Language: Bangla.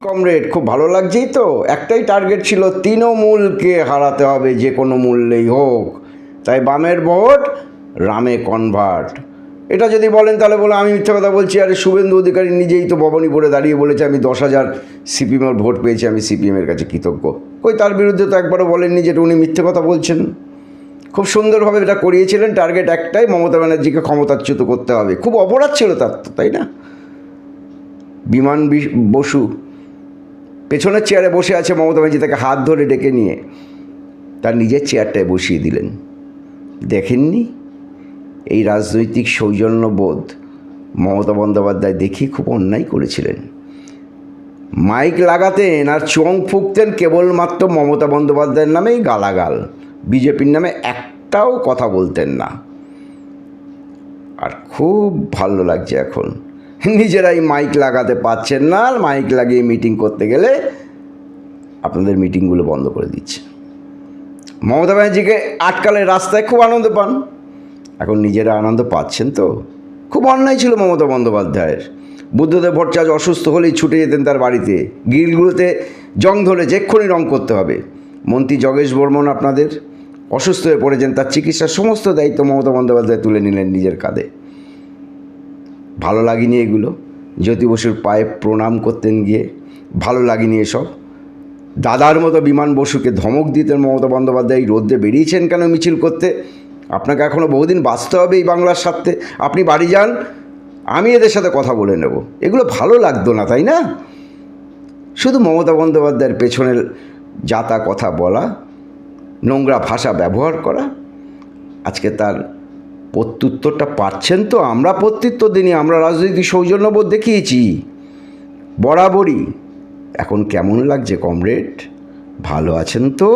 কমরেড, খুব ভালো লাগছেই তো। একটাই টার্গেট ছিল, তৃণমূলকে হারাতে হবে যে কোনো মূল্যেই হোক। তাই বামের ভোট রামে কনভার্ট। এটা যদি বলেন তাহলে বলে আমি মিথ্যা কথা বলছি। আরে শুভেন্দু অধিকারী নিজেই তো ভবানীপুরে দাঁড়িয়ে বলেছে আমি 10,000 সিপিএমের ভোট পেয়েছি, আমি সিপিএমের কাছে কৃতজ্ঞ। তার বিরুদ্ধে তো একবারও বলেননি যে উনি মিথ্যে কথা বলছেন। খুব সুন্দরভাবে এটা করিয়েছিলেন। টার্গেট একটাই, মমতা ব্যানার্জিকে ক্ষমতাচ্যুত করতে হবে। খুব অপরাধ ছিল তার তো, তাই না? বিমান বসু পেছনের চেয়ারে বসে আছে, মমতা ব্যানার্জি তাকে হাত ধরে ডেকে নিয়ে তার নিজের চেয়ারটায় বসিয়ে দিলেন। দেখেননি এই রাজনৈতিক সৌজন্যবোধ মমতা বন্দ্যোপাধ্যায় দেখি খুব অন্যায় করেছিলেন। মাইক লাগাতেন আর চোং ফুঁকতেন কেবলমাত্র মমতা বন্দ্যোপাধ্যায়ের নামেই গালাগাল, বিজেপির নামে একটাও কথা বলতেন না। আর খুব ভালো লাগছে এখন নিজেরাই মাইক লাগাতে পারছেন না, আর মাইক লাগিয়ে মিটিং করতে গেলে আপনাদের মিটিংগুলো বন্ধ করে দিচ্ছে। মমতা ব্যানার্জিকে আটকালে রাস্তায় খুব আনন্দ পান, এখন নিজেরা আনন্দ পাচ্ছেন তো। খুব অন্যায় ছিল মমতা বন্দ্যোপাধ্যায়ের। বুদ্ধদেব ভট্টাচার্য অসুস্থ হলেই ছুটে যেতেন তার বাড়িতে, গ্রিলগুলোতে জং ধরেছে, এক্ষুনি রং করতে হবে। মন্ত্রী যোগেশ বর্মন আপনাদের অসুস্থ হয়ে পড়েছেন, তার চিকিৎসার সমস্ত দায়িত্ব মমতা বন্দ্যোপাধ্যায় তুলে নিলেন নিজের কাঁধে। ভালো লাগেনি এগুলো। জ্যোতি বসুর পায়ে প্রণাম করতেন গিয়ে, ভালো লাগেনি এসব। দাদার মতো বিমান বসুকে ধমক দিতেন মমতা বন্দ্যোপাধ্যায়, রোদ্রে বেরিয়েছেন কেন মিছিল করতে? আপনাকে এখনও বহুদিন বাঁচতে হবে এই বাংলার স্বার্থে। আপনি বাড়ি যান, আমি এদের সাথে কথা বলে নেব। এগুলো ভালো লাগতো না, তাই না? শুধু মমতা বন্দ্যোপাধ্যায়ের পেছনের যাতা কথা বলা, নোংরা ভাষা ব্যবহার করা। আজকে তার প্রত্যুত্তরটা পাচ্ছেন তো। আমরা প্রত্যুত্তর দিনই, আমরা রাজনৈতিক সৌজন্যবোধ দেখিয়েছি বরাবরই। এখন কেমন লাগছে কমরেড? ভালো আছেন তো?